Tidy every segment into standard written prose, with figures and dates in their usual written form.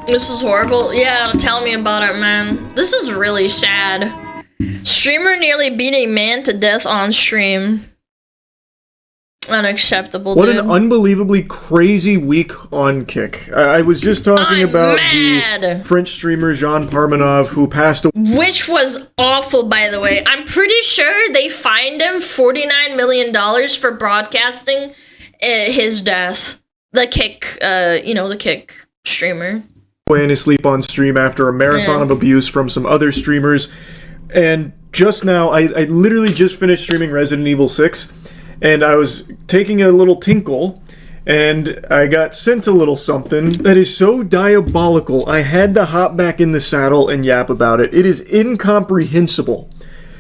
This is horrible. Yeah, tell me about it, man. This is really sad. Streamer nearly beat a man to death on stream. Unacceptable, What dude. an unbelievably crazy week on Kick. I was just talking about the French streamer Jean Parmenov who passed away. Which was awful, by the way. I'm pretty sure they fined him $49 million for broadcasting his death. The Kick, the Kick streamer. In his sleep on stream after a marathon of abuse from some other streamers. And just now, I literally just finished streaming Resident Evil 6, and I was taking a little tinkle, and I got sent a little something that is so diabolical, I had to hop back in the saddle and yap about it. It is incomprehensible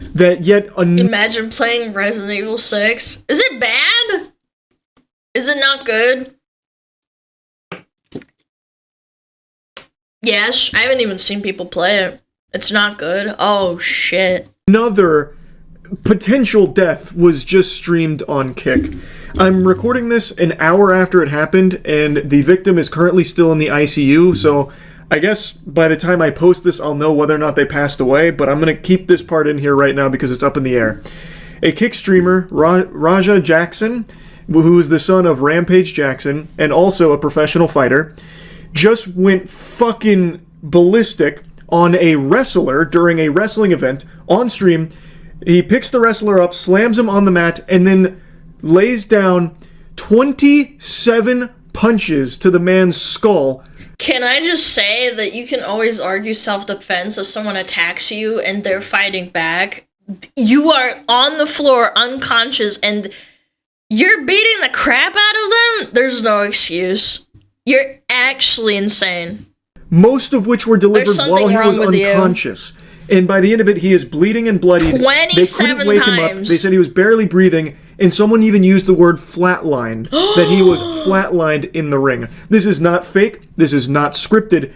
that yet Imagine playing Resident Evil 6. Is it bad? Is it not good? Yes, I haven't even seen people play it. It's not good. Oh, shit. Another potential death was just streamed on Kick. I'm recording this an hour after it happened, and the victim is currently still in the ICU, so I guess by the time I post this, I'll know whether or not they passed away, but I'm going to keep this part in here right now because it's up in the air. A Kick streamer, Raja Jackson, who is the son of Rampage Jackson, and also a professional fighter, just went fucking ballistic on a wrestler during a wrestling event on stream. He picks the wrestler up, slams him on the mat, and then lays down 27 punches to the man's skull. Can I just say that you can always argue self-defense if someone attacks you and they're fighting back? You are on the floor, unconscious, and you're beating the crap out of them? There's no excuse. You're actually insane. Most of which were delivered while he was unconscious. And by the end of it, he is bleeding and bloody. 27 They couldn't wake him up. They said he was barely breathing, and someone even used the word flatlined, that he was flatlined in the ring. This is not fake. This is not scripted.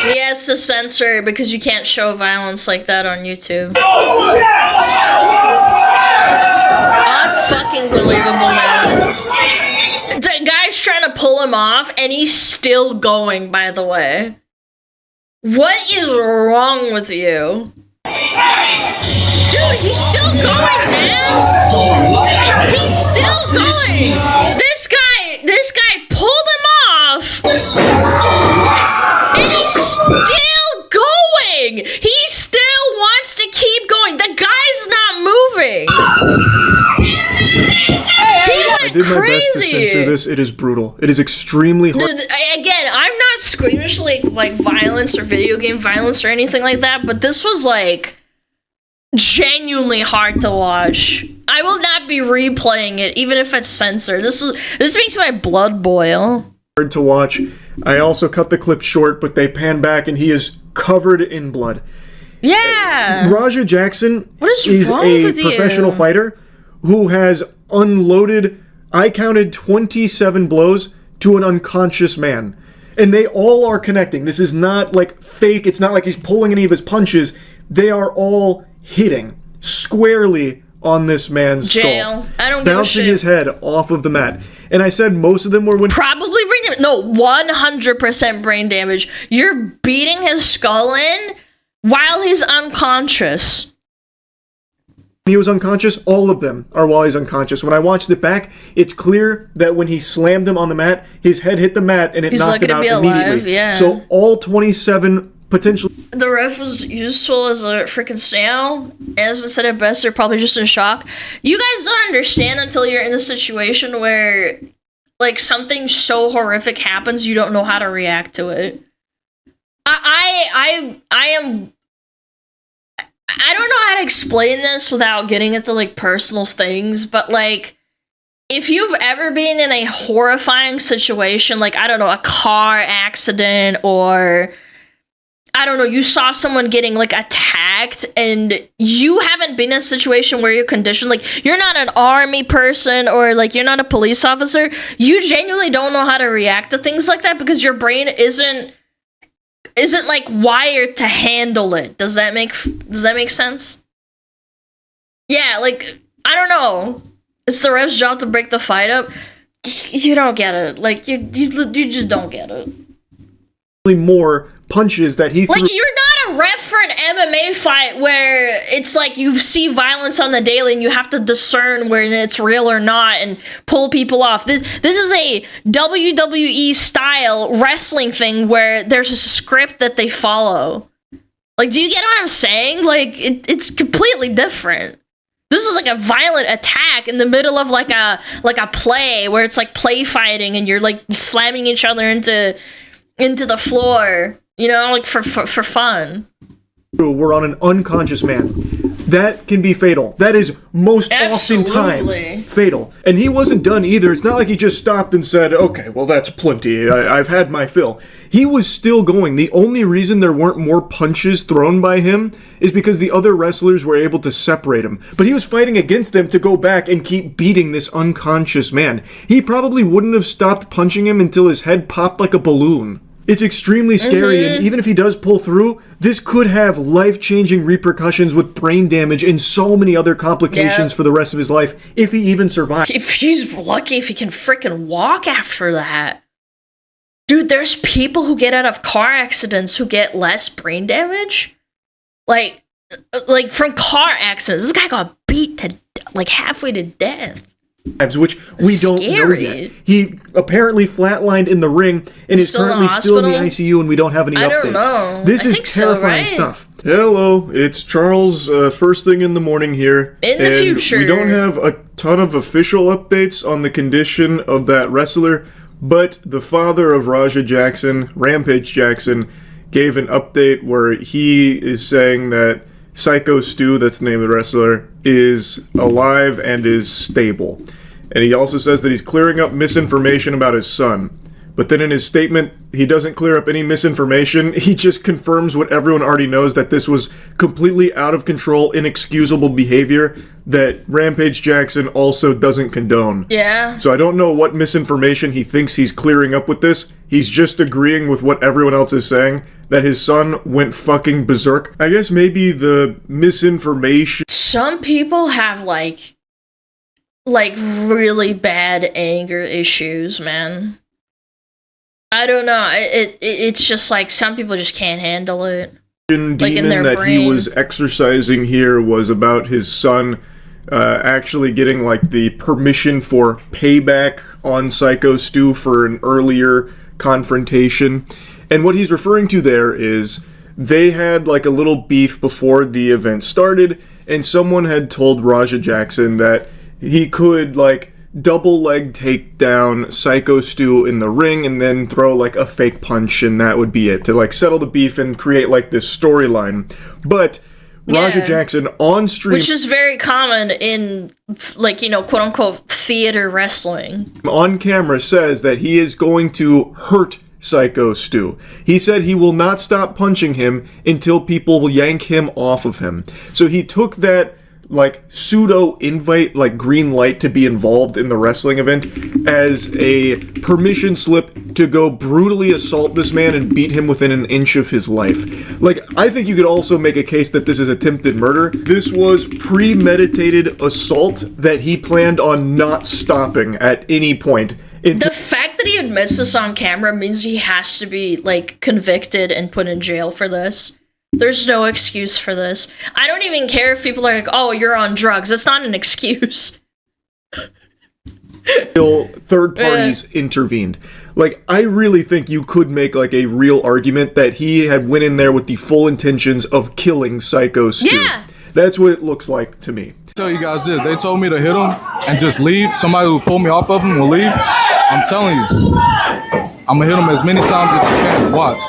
He has to censor because you can't show violence like that on YouTube. Unfucking believable, man. The guy's trying to pull him off, and he's still going, by the way. What is wrong with you? Dude, he's still going, man! He's still going! This guy pulled him off! And he's still going! He still wants to keep going! The guy's not moving! I did my best to censor this. It is brutal. It is extremely hard. Again, I'm not squeamish like violence or video game violence or anything like that, but this was like genuinely hard to watch. I will not be replaying it, even if it's censored. This makes my blood boil. Hard to watch. I also cut the clip short, but they pan back and he is covered in blood. Yeah. Raja Jackson is a professional fighter who has unloaded, I counted 27 blows to an unconscious man. And they all are connecting. This is not like fake. It's not like he's pulling any of his punches. They are all hitting squarely on this man's skull. I don't give a shit. Bouncing his head off of the mat. And I said most of them were probably brain damage. No, 100% brain damage. You're beating his skull in while he's unconscious. He was unconscious. All of them are while he's unconscious. When I watched it back, it's clear that when he slammed him on the mat, his head hit the mat and it knocked him out immediately. Yeah. So all 27 potentially. The ref was useful as a freaking snail. As I said it best, they're probably just in shock. You guys don't understand until you're in a situation where, like, something so horrific happens, you don't know how to react to it. I don't know how to explain this without getting into, like, personal things, but, like, if you've ever been in a horrifying situation, like, I don't know, a car accident, or, I don't know, you saw someone getting, like, attacked react, and you haven't been in a situation where you're conditioned, like, you're not an army person or like you're not a police officer, you genuinely don't know how to react to things like that because your brain isn't like wired to handle it. Does that make sense? Yeah, like, I don't know. It's the ref's job to break the fight up. You don't get it. Like, you just don't get it. More punches that he threw. Like, you're not a ref for an MMA fight where it's like you see violence on the daily and you have to discern when it's real or not and pull people off. This is a WWE style wrestling thing where there's a script that they follow. Like, do you get what I'm saying? Like, it's completely different. This is like a violent attack in the middle of like a play where it's like play fighting and you're like slamming each other into the floor, you know, like for fun. We're on an unconscious man. That can be fatal. That is most oftentimes fatal. And he wasn't done either. It's not like he just stopped and said, okay, well, that's plenty. I've had my fill. He was still going. The only reason there weren't more punches thrown by him is because the other wrestlers were able to separate him. But he was fighting against them to go back and keep beating this unconscious man. He probably wouldn't have stopped punching him until his head popped like a balloon. It's extremely scary, and even if he does pull through, this could have life-changing repercussions with brain damage and so many other complications for the rest of his life, if he even survives. If he's lucky if he can freaking walk after that. Dude, there's people who get out of car accidents who get less brain damage. Like from car accidents. This guy got beat to, like, halfway to death. Which we don't know yet. He apparently flatlined in the ring and is currently still in the ICU, and we don't have any updates. I don't know. This is terrifying stuff. Hello, it's Charles, first thing in the morning here. In the future. We don't have a ton of official updates on the condition of that wrestler, but the father of Raja Jackson, Rampage Jackson, gave an update where he is saying that Psycho Stu, that's the name of the wrestler, is alive and is stable. And he also says that he's clearing up misinformation about his son. But then in his statement, he doesn't clear up any misinformation. He just confirms what everyone already knows, that this was completely out of control, inexcusable behavior that Rampage Jackson also doesn't condone. Yeah. So I don't know what misinformation he thinks he's clearing up with this. He's just agreeing with what everyone else is saying, that his son went fucking berserk. I guess maybe the misinformation... Some people have, like really bad anger issues, man. I don't know. It's just like some people just can't handle it. Like in their brain. He was exercising here was about his son actually getting like the permission for payback on Psycho Stu for an earlier confrontation. And what he's referring to there is they had like a little beef before the event started, and someone had told Raja Jackson that he could like double leg take down Psycho Stu in the ring and then throw like a fake punch, and that would be it, to like settle the beef and create like this storyline. But Raja Jackson on stream, which is very common in, like, you know, quote unquote theater wrestling, on camera says that he is going to hurt Psycho Stu. He said he will not stop punching him until people will yank him off of him. So he took that like pseudo invite, like green light to be involved in the wrestling event, as a permission slip to go brutally assault this man and beat him within an inch of his life. Like, I think you could also make a case that this is attempted murder. This was premeditated assault that he planned on not stopping at any point. The fact that he admits this on camera means he has to be, like, convicted and put in jail for this. There's no excuse for this. I don't even care if people are like, oh, you're on drugs. That's not an excuse. Until third parties intervened. Like, I really think you could make, like, a real argument that he had went in there with the full intentions of killing Psycho Stu. Yeah! That's what it looks like to me. Tell you guys this, they told me to hit him and just leave. Somebody who pulled me off of him will leave. I'm telling you, I'm gonna hit him as many times as I can. Watch.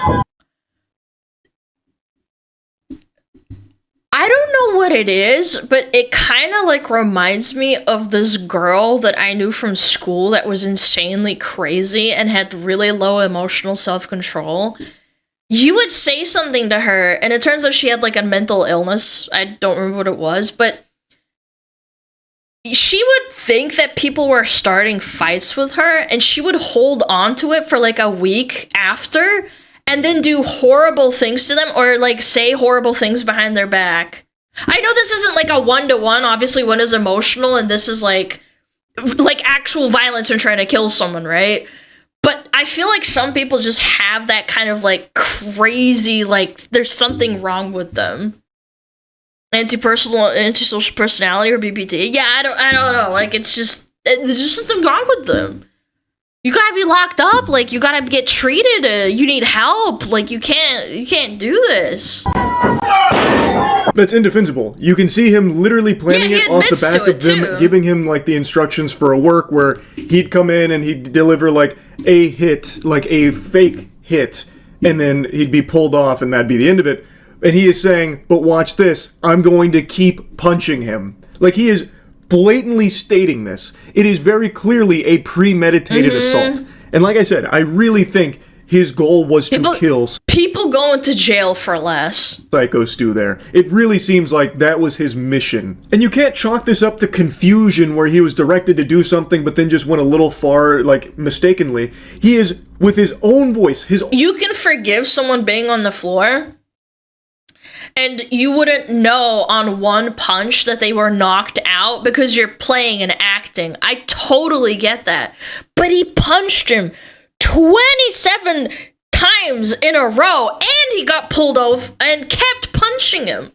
I don't know what it is, but it kind of like reminds me of this girl that I knew from school that was insanely crazy and had really low emotional self-control. you would say something to her, and it turns out she had like a mental illness. I don't remember what it was, but she would think that people were starting fights with her, and she would hold on to it for like a week after, and then do horrible things to them, or like say horrible things behind their back. I know this isn't like a 1-to-1. Obviously, one is emotional, and this is like actual violence and trying to kill someone, right? But I feel like some people just have that kind of like crazy, like there's something wrong with them. Antisocial personality or BPD. Yeah, I don't know. Like there's just something wrong with them. You gotta be locked up. Like you gotta get treated. You need help. Like you can't do this. That's indefensible. You can see him literally planning it off the back of them giving him like the instructions for a work where he'd come in and he'd deliver like a hit, like a fake hit, and then he'd be pulled off and that'd be the end of it. And he is saying, but watch this, I'm going to keep punching him. Like he is blatantly stating this. It is very clearly a premeditated assault. And like I said, I really think his goal was to kill people going to jail for less. Psycho Stu there. It really seems like that was his mission. And you can't chalk this up to confusion where he was directed to do something but then just went a little far, like, mistakenly. He is, with his own voice, You can forgive someone being on the floor, and you wouldn't know on one punch that they were knocked out because you're playing and acting. I totally get that. But he punched him 27 times in a row, and he got pulled over and kept punching him.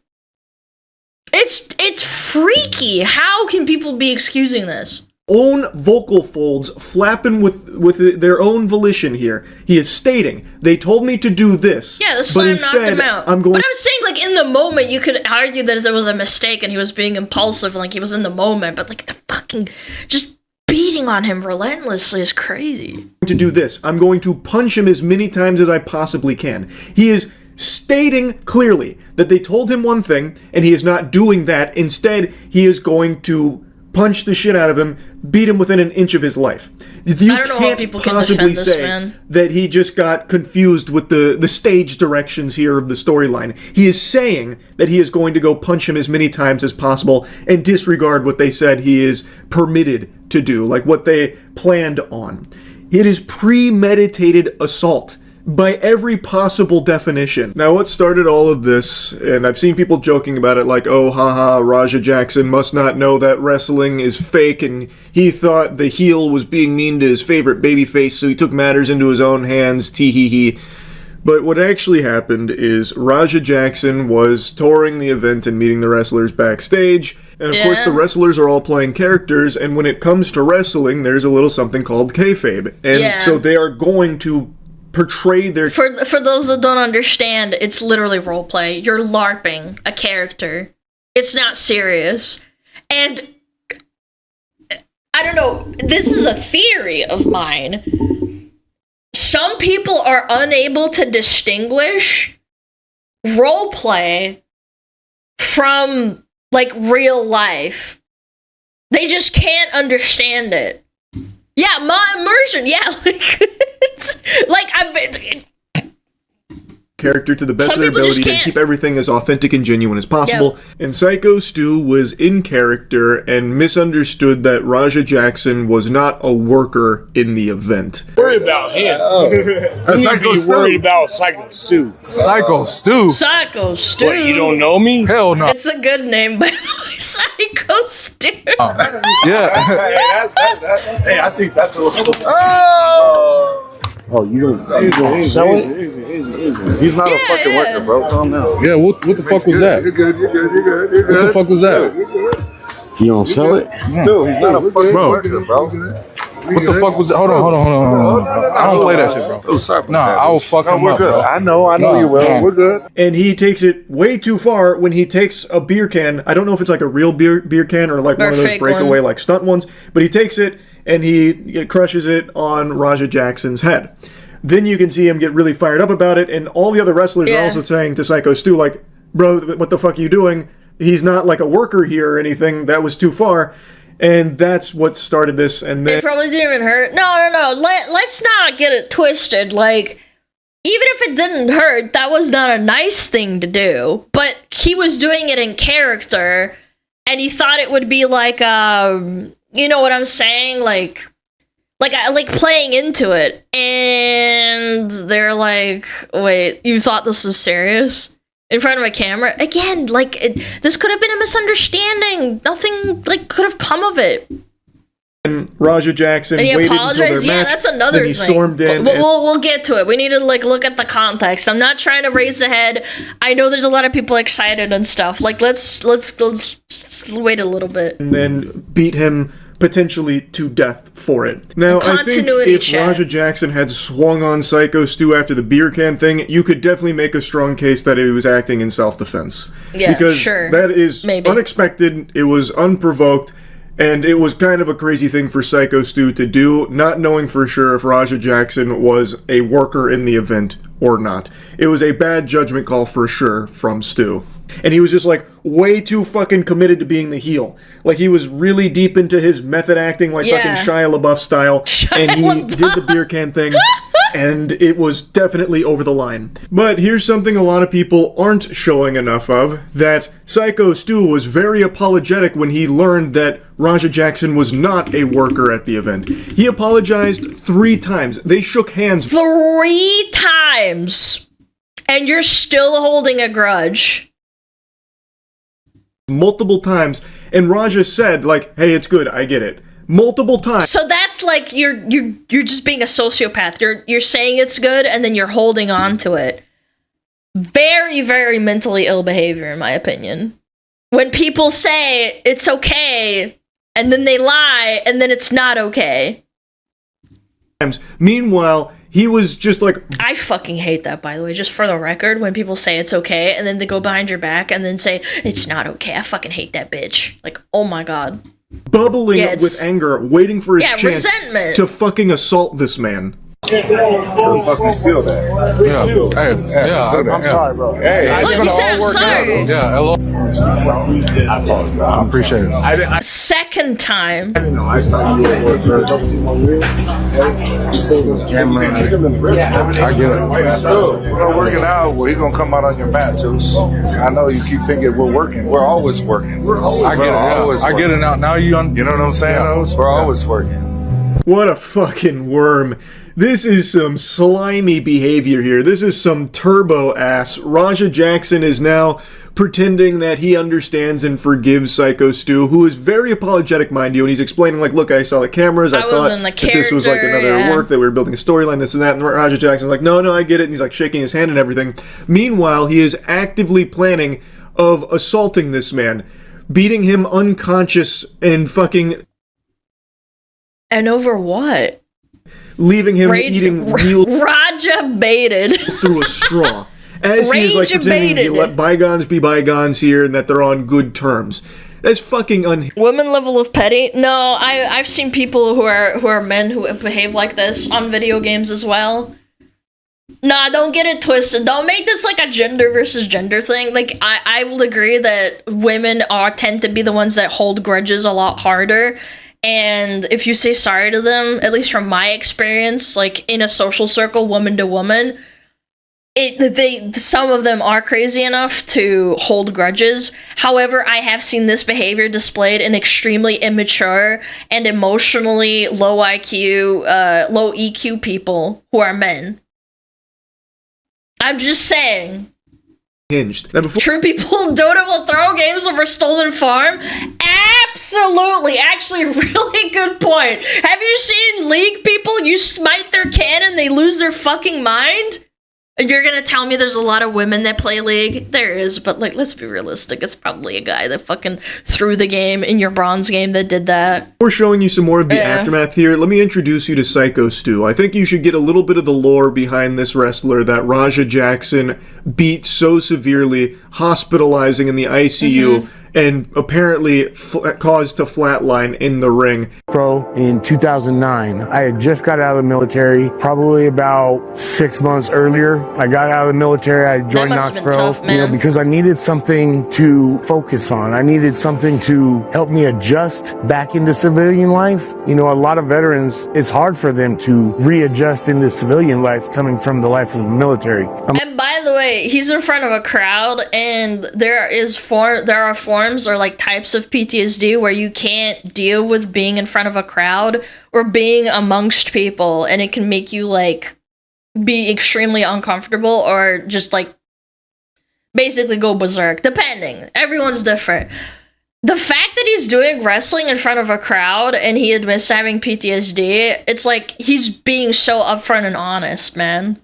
It's freaky. How can people be excusing this? Own vocal folds flapping with their own volition here. He is stating, they told me to do this. Yeah, the slam knocked him out. But I'm saying, like, in the moment, you could argue that there was a mistake and he was being impulsive, and, like, he was in the moment, but, like, the fucking just beating on him relentlessly is crazy. To do this, I'm going to punch him as many times as I possibly can. He is stating clearly that they told him one thing, and he is not doing that. Instead, he is going to punch the shit out of him, beat him within an inch of his life. You can't possibly say that he just got confused with the stage directions here of the storyline. He is saying that he is going to go punch him as many times as possible and disregard what they said he is permitted to do, like what they planned on. It is premeditated assault by every possible definition. Now, what started all of this, and I've seen people joking about it like, oh, haha, Raja Jackson must not know that wrestling is fake, and he thought the heel was being mean to his favorite babyface, so he took matters into his own hands, tee-hee-hee. But what actually happened is Raja Jackson was touring the event and meeting the wrestlers backstage, and of course the wrestlers are all playing characters, and when it comes to wrestling, there's a little something called kayfabe. And so they are going to portray their... For those that don't understand, it's literally roleplay. You're LARPing a character. It's not serious. And I don't know, this is a theory of mine. Some people are unable to distinguish roleplay from, like, real life. They just can't understand it. Yeah, my immersion, yeah, character to the best of their ability to keep everything as authentic and genuine as possible. Yep. And Psycho Stu was in character and misunderstood that Raja Jackson was not a worker in the event. Worry about him. Psycho Stu. Worried about Psycho Stu. Psycho Stu. Psycho Stu. What, you don't know me? Hell no. It's a good name, by the way. Psycho Stu. Yeah. Hey, I think that's a little. Oh, you don't sell it? Easy. He's not a fucking worker, bro. Calm down. Yeah, what the fuck was that? You're good. What the fuck was that? You don't sell it? Dude, he's not a fucking worker, bro. What the fuck was that? Hold on. I don't play that shit, bro. Oh, sorry. Nah, I will fuck him we're up, good. bro. I know you will. We're good. And he takes it way too far when he takes a beer can. I don't know if it's like a real beer can or like one of those breakaway like stunt ones, but he takes it and he crushes it on Raja Jackson's head. Then you can see him get really fired up about it, and all the other wrestlers are also saying to Psycho Stu, like, bro, what the fuck are you doing? He's not like a worker here or anything. That was too far. And that's what started this. And then it probably didn't even hurt. No. Let's not get it twisted. Like, even if it didn't hurt, that was not a nice thing to do. But he was doing it in character, and he thought it would be like, you know what I'm saying? Like playing into it. And they're like, wait, you thought this was serious? In front of a camera? Again, this could have been a misunderstanding. Nothing, could have come of it. And Raja Jackson and he waited apologized. until their match, That's another then he thing. stormed in. We'll get to it. We need to look at the context. I'm not trying to raise the head. I know there's a lot of people excited and stuff. Let's wait a little bit. And then beat him potentially to death for it. Now, I think if Raja Jackson had swung on Psycho Stu after the beer can thing, you could definitely make a strong case that he was acting in self-defense. Yeah, because sure. That is unexpected, it was unprovoked, and it was kind of a crazy thing for Psycho Stu to do, not knowing for sure if Raja Jackson was a worker in the event or not. It was a bad judgment call for sure from Stu. And he was just way too fucking committed to being the heel. He was really deep into his method acting, fucking Shia LaBeouf style. And he did the beer can thing, and it was definitely over the line. But here's something a lot of people aren't showing enough of, that Psycho Stu was very apologetic when he learned that Raja Jackson was not a worker at the event. He apologized 3 times. They shook hands 3 times! And you're still holding a grudge. Multiple times, and Raja said, hey, it's good, I get it. Multiple times. So that's you're just being a sociopath. You're saying it's good, and then you're holding on to it. Very, very mentally ill behavior, in my opinion. When people say it's okay, and then they lie, and then it's not okay. Meanwhile, he was just I fucking hate that, by the way, just for the record, when people say it's okay, and then they go behind your back and then say, it's not okay, I fucking hate that bitch. Oh my god. Bubbling with anger, waiting for his chance resentment. To fucking assault this man. Fucking seal that. I'm sorry, bro. Hey, look, you said I'm sorry. Yeah, hello. I appreciate it. Second time. I get it. We're not working out. Well, he's gonna come out on your mat, Juice. I know you keep thinking we're working. We're always working. I get it. Yeah. I get it now. Now you know what I'm saying? We're always working. What a fucking worm. This is some slimy behavior here. This is some turbo ass. Raja Jackson is now pretending that he understands and forgives Psycho Stu, who is very apologetic, mind you, and he's explaining, look, I saw the cameras, I thought that this was another work, that we were building a storyline, this and that, and Raja Jackson's no, I get it, and he's shaking his hand and everything. Meanwhile, he is actively planning of assaulting this man, beating him unconscious and fucking... And over what? Leaving him eating meal Raja baited through a straw. As he is pretending to let bygones be bygones here and that they're on good terms. That's fucking women level of petty. No, I've seen people who are men who behave like this on video games as well. Nah, don't get it twisted. Don't make this a gender versus gender thing. I will agree that women tend to be the ones that hold grudges a lot harder. And if you say sorry to them, at least from my experience, in a social circle, woman to woman, some of them are crazy enough to hold grudges. However, I have seen this behavior displayed in extremely immature and emotionally low IQ, low EQ people who are men. I'm just saying. Hinged. True people don't will throw games over stolen farm? Absolutely. Actually, really good point. Have you seen League people? You smite their cannon, they lose their fucking mind? You're gonna tell me there's a lot of women that play League? There is, but let's be realistic. It's probably a guy that fucking threw the game in your bronze game that did that. We're showing you some more of the aftermath here. Let me introduce you to Psycho Stu. I think you should get a little bit of the lore behind this wrestler that Raja Jackson beat so severely, hospitalizing in the ICU, and apparently caused to flatline in the ring. Pro in 2009. I had just got out of the military, probably about 6 months earlier. I got out of the military. I joined must have Knox been Pro, tough, man. because I needed something to focus on. I needed something to help me adjust back into civilian life. You know, a lot of veterans, it's hard for them to readjust into civilian life coming from the life of the military. And by the way, he's in front of a crowd, and there are forms or like types of PTSD where you can't deal with being in front of a crowd or being amongst people, and it can make you like be extremely uncomfortable or just like basically go berserk, depending. Everyone's different. The fact that he's doing wrestling in front of a crowd and he admits to having PTSD, it's like he's being so upfront and honest, man.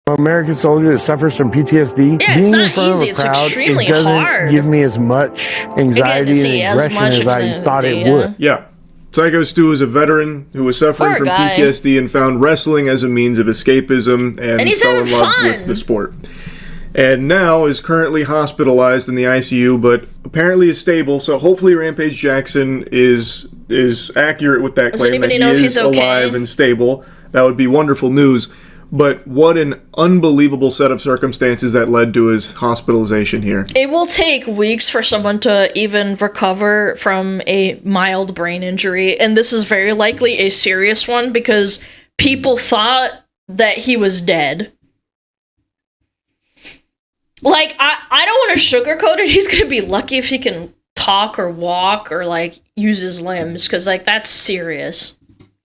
American soldier that suffers from PTSD, Yeah, being it's in not front easy. of a It's crowd, extremely it doesn't hard. give me as much anxiety and aggression as I thought it would. Yeah. Psycho Stu is a veteran who was suffering Poor from guy. PTSD and found wrestling as a means of escapism and he's fell in having love fun. with the sport. And now is currently hospitalized in the ICU, but apparently is stable. So hopefully Rampage Jackson is accurate with that Does claim that anybody he know if is he's okay? alive and stable. That would be wonderful news. But what an unbelievable set of circumstances that led to his hospitalization here. It will take weeks for someone to even recover from a mild brain injury, and this is very likely a serious one because people thought that he was dead. Like, I don't want to sugarcoat it. He's going to be lucky if he can talk or walk or, like, use his limbs, because, like, that's serious.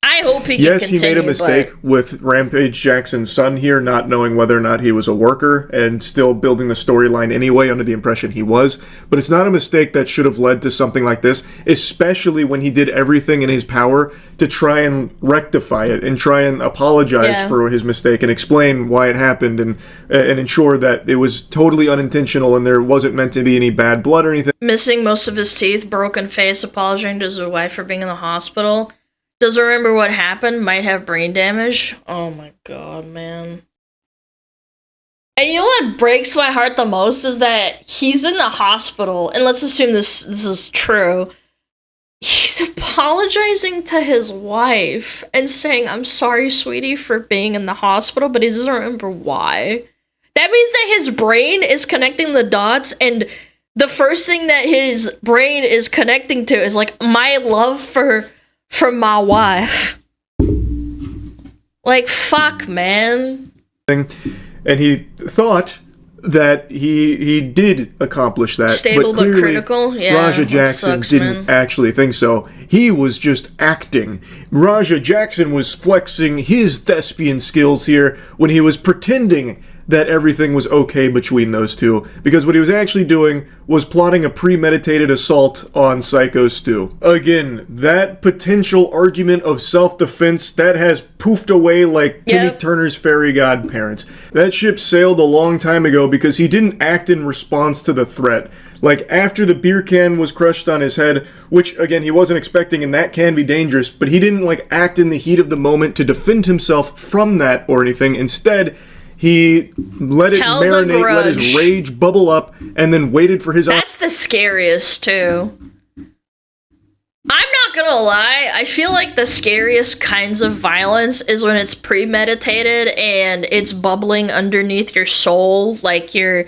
I hope he can Yes, continue, he made a mistake with Rampage Jackson's son here, not knowing whether or not he was a worker and still building the storyline anyway under the impression he was. But it's not a mistake that should have led to something like this, especially when he did everything in his power to try and rectify it and try and apologize for his mistake and explain why it happened and ensure that it was totally unintentional and there wasn't meant to be any bad blood or anything. Missing most of his teeth, broken face, apologizing to his wife for being in the hospital. Doesn't remember what happened, might have brain damage. Oh my god, man. And you know what breaks my heart the most is that he's in the hospital, and let's assume this is true. He's apologizing to his wife and saying, "I'm sorry, sweetie, for being in the hospital," but he doesn't remember why. That means that his brain is connecting the dots, and the first thing that his brain is connecting to is like my love for my wife. Like, fuck, man. And he thought that he did accomplish that. Stable but clearly, critical? Yeah, Raja that Jackson sucks, didn't man. actually think so. He was just acting. Raja Jackson was flexing his thespian skills here when he was pretending that everything was okay between those two, because what he was actually doing was plotting a premeditated assault on Psycho Stu. Again, that potential argument of self-defense, that has poofed away like Timmy Turner's fairy godparents. That ship sailed a long time ago because he didn't act in response to the threat. Like, after the beer can was crushed on his head, which, again, he wasn't expecting, and that can be dangerous, but he didn't, like, act in the heat of the moment to defend himself from that or anything. Instead, he let it marinate, let his rage bubble up, and then waited for his... That's the scariest, too. I'm not gonna lie, I feel like the scariest kinds of violence is when it's premeditated and it's bubbling underneath your soul, like your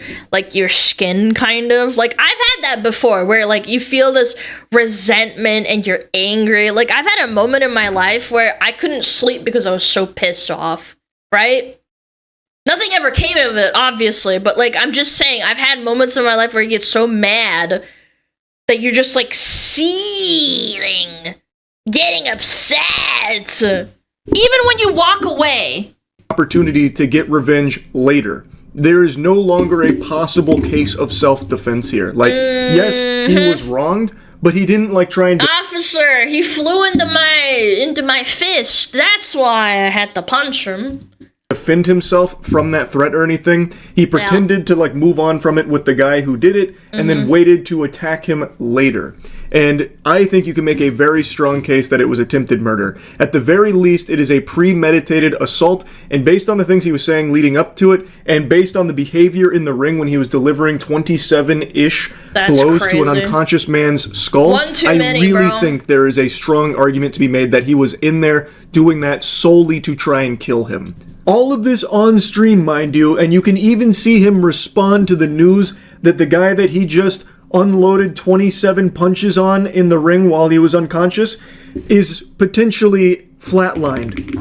skin, kind of. Like, I've had that before, where, like, you feel this resentment and you're angry. Like, I've had a moment in my life where I couldn't sleep because I was so pissed off, right? Nothing ever came of it, obviously, but, like, I'm just saying, I've had moments in my life where you get so mad that you're just, like, seething, getting upset, even when you walk away. Opportunity to get revenge later. There is no longer a possible case of self-defense here. Like, yes, he was wronged, but he didn't, like, try and... Officer, he flew into my fist. That's why I had to punch him. defend himself from that threat or anything. He pretended to like move on from it with the guy who did it and then waited to attack him later. And I think you can make a very strong case that it was attempted murder. At the very least, it is a premeditated assault, and based on the things he was saying leading up to it, and based on the behavior in the ring when he was delivering 27-ish blows to an unconscious man's skull, I really think there is a strong argument to be made that he was in there doing that solely to try and kill him. All of this on stream, mind you, and you can even see him respond to the news that the guy that he just unloaded 27 punches on in the ring while he was unconscious is potentially flatlined.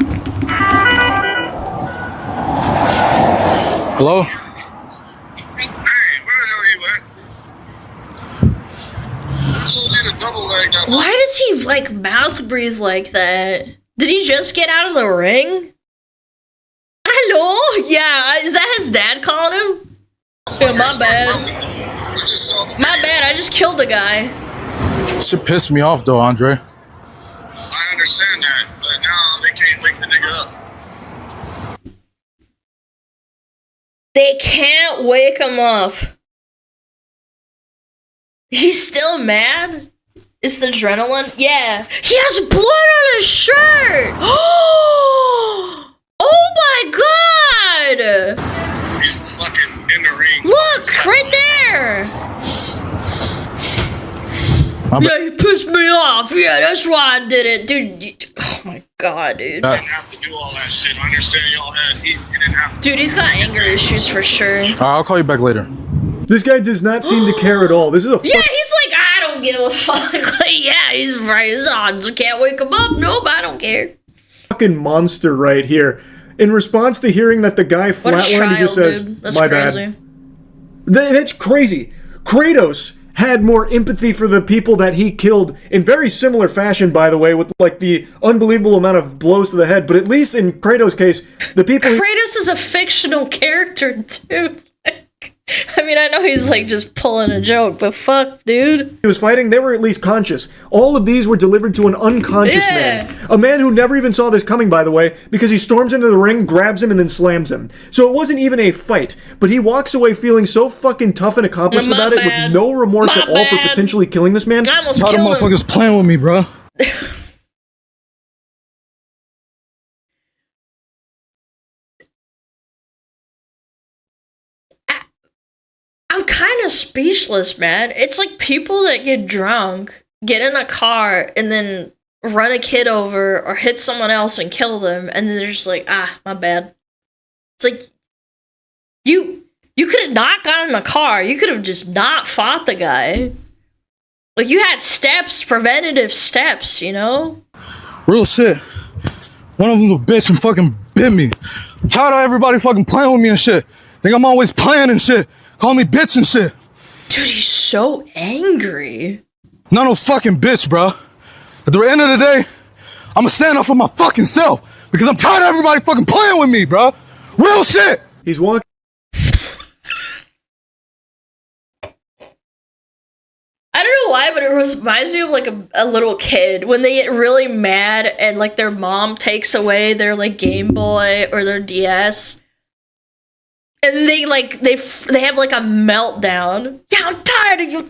Hello? Hey, where the hell are you at? I told you to double leg that. Why does he like mouth breathe like that? Did he just get out of the ring? Hello? Yeah, is that his dad calling him? Yeah, my bad. My bad, I just killed the guy. Shit pissed me off though, Andre. I understand that, but now they can't wake the nigga up. They can't wake him up. He's still mad? It's the adrenaline? Yeah. He has blood on his shirt! Oh my god! He's fucking in the ring. Look, right there! Yeah, he pissed me off. Yeah, that's why I did it. Dude, oh my god, dude. You didn't have to do all that shit. I understand y'all had heat. You didn't have to. Dude, he's got anger issues for sure. I'll call you back later. This guy does not seem to care at all. This is a Yeah, he's like, I don't give a fuck. Like, yeah, he's right. His odds can't wake him up. Nope, I don't care. fucking monster right here. In response to hearing that the guy flatlined, he just says, "My bad." That's crazy. Kratos had more empathy for the people that he killed in very similar fashion, by the way, with like the unbelievable amount of blows to the head. But at least in Kratos' case, the people... Kratos is a fictional character, dude. I mean, I know he's like just pulling a joke, but fuck, dude. He was fighting, they were at least conscious. All of these were delivered to an unconscious man. A man who never even saw this coming, by the way, because he storms into the ring, grabs him, and then slams him. So it wasn't even a fight, but he walks away feeling so fucking tough and accomplished about it with no remorse at all for potentially killing this man. I almost How the killed him. motherfuckers playing with me, bro? I'm kind of speechless, man. It's like people that get drunk, get in a car, and then run a kid over or hit someone else and kill them, and then they're just like, ah, my bad. It's like, you could have not gotten in a car. You could have just not fought the guy. Like, you had steps, preventative steps, you know? Real shit. One of them a bitch and fucking bit me. I'm tired of everybody fucking playing with me and shit. Think I'm always playing and shit. Call me bitch and shit. Dude, he's so angry. Not no fucking bitch, bro. At the end of the day, I'ma stand up for my fucking self because I'm tired of everybody fucking playing with me, bro. Real shit. He's walking. I don't know why, but it reminds me of like a little kid when they get really mad and like their mom takes away their like Game Boy or their DS. And they like they have like a meltdown. Yeah, I'm tired of you.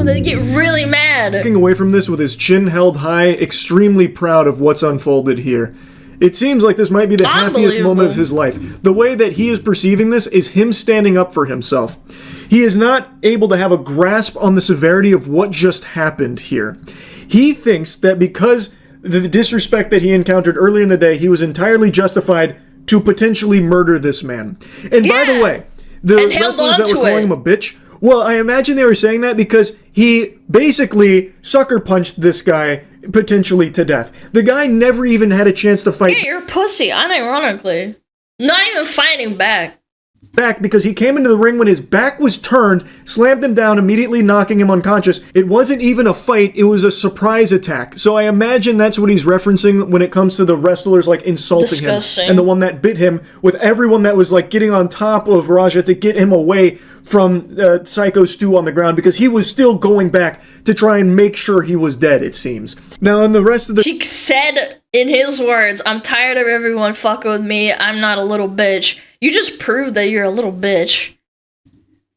They get really mad. Walking away from this with his chin held high, extremely proud of what's unfolded here. It seems like this might be the happiest moment of his life. The way that he is perceiving this is him standing up for himself. He is not able to have a grasp on the severity of what just happened here. He thinks that because the disrespect that he encountered earlier in the day, he was entirely justified to potentially murder this man. And by the way, the wrestlers that were calling him a bitch, well, I imagine they were saying that because he basically sucker punched this guy potentially to death. The guy never even had a chance to fight. Yeah, you're a pussy, unironically. Not even fighting back. Because he came into the ring when his back was turned, slammed him down, immediately knocking him unconscious. It wasn't even a fight, it was a surprise attack. So I imagine that's what he's referencing when it comes to the wrestlers like insulting him. And the one that bit him, with everyone that was like getting on top of Raja to get him away from Psycho Stu on the ground, because he was still going back to try and make sure he was dead, it seems. Now in the rest of the... He said In his words, I'm tired of everyone fucking with me. I'm not a little bitch. You just proved that you're a little bitch.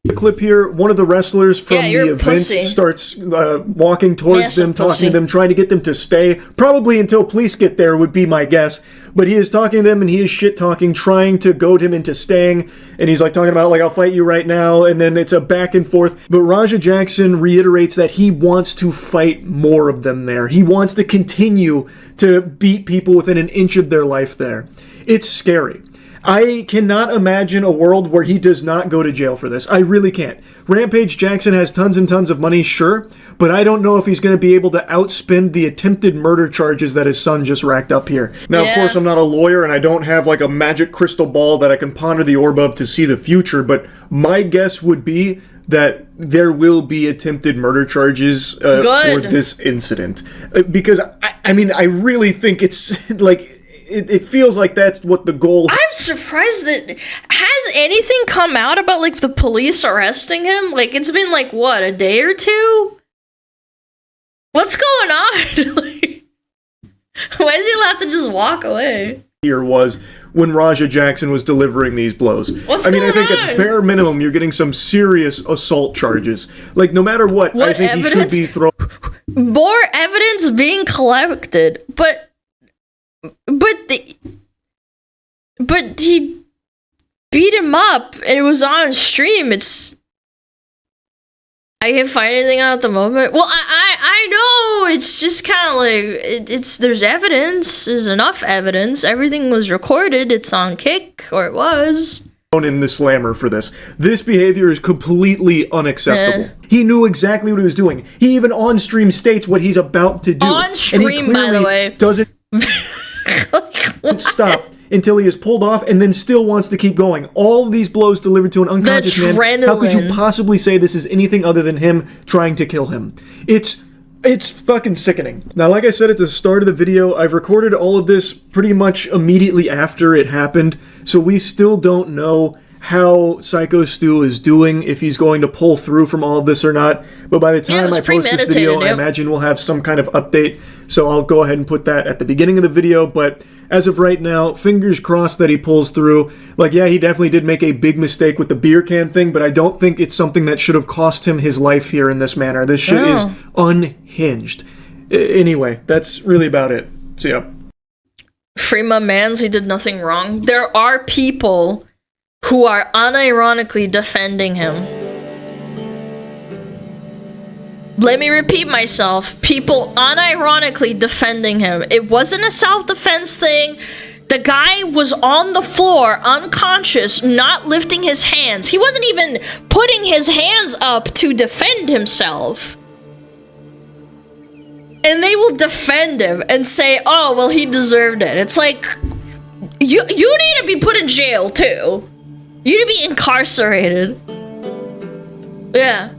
The clip here, one of the wrestlers from the event pussy. starts walking towards them, talking pussy. to them, trying to get them to stay. Probably until police get there would be my guess. But he is talking to them and he is shit-talking, trying to goad him into staying. And he's like talking about, like, I'll fight you right now. And then it's a back and forth. But Raja Jackson reiterates that he wants to fight more of them there. He wants to continue to beat people within an inch of their life there. It's scary. I cannot imagine a world where he does not go to jail for this. I really can't. Rampage Jackson has tons and tons of money, sure, but I don't know if he's going to be able to outspend the attempted murder charges that his son just racked up here. Now, of course, I'm not a lawyer and I don't have like a magic crystal ball that I can ponder the orb of to see the future, but my guess would be that there will be attempted murder charges for this incident. Because, I mean, I really think it's like... It feels like that's what the goal... I'm surprised that... Has anything come out about, like, the police arresting him? Like, it's been, like, what, a day or two? What's going on? Like, why is he allowed to just walk away? Here was when Raja Jackson was delivering these blows. What's going on? I think at bare minimum, you're getting some serious assault charges. Like, no matter what I think evidence? he should be thrown... More evidence being collected, but he beat him up and it was on stream. I can't find anything out at the moment. Well, I know it's just kind of like there's evidence. There's enough evidence. Everything was recorded. It's on Kick, or it was. In the slammer for this. This behavior is completely unacceptable. He knew exactly what he was doing. He even on stream states what he's about to do. On stream, by the way. Doesn't stop until he is pulled off and then still wants to keep going. All of these blows delivered to an unconscious man. How could you possibly say this is anything other than him trying to kill him? It's fucking sickening. Now, like I said at the start of the video, I've recorded all of this pretty much immediately after it happened, so we still don't know how Psycho Stu is doing, if he's going to pull through from all of this or not. But by the time I post this video, I imagine we'll have some kind of update. So I'll go ahead and put that at the beginning of the video. But as of right now, fingers crossed that he pulls through. Like, yeah, he definitely did make a big mistake with the beer can thing, but I don't think it's something that should have cost him his life here in this manner. This shit is unhinged. Anyway, that's really about it. See ya. Free my mans, he did nothing wrong. There are people who are unironically defending him. Let me repeat myself. People unironically defending him. It wasn't a self-defense thing. The guy was on the floor, unconscious, not lifting his hands. He wasn't even putting his hands up to defend himself. And they will defend him and say, oh, well, he deserved it. It's like, you need to be put in jail, too. You need to be incarcerated. Yeah.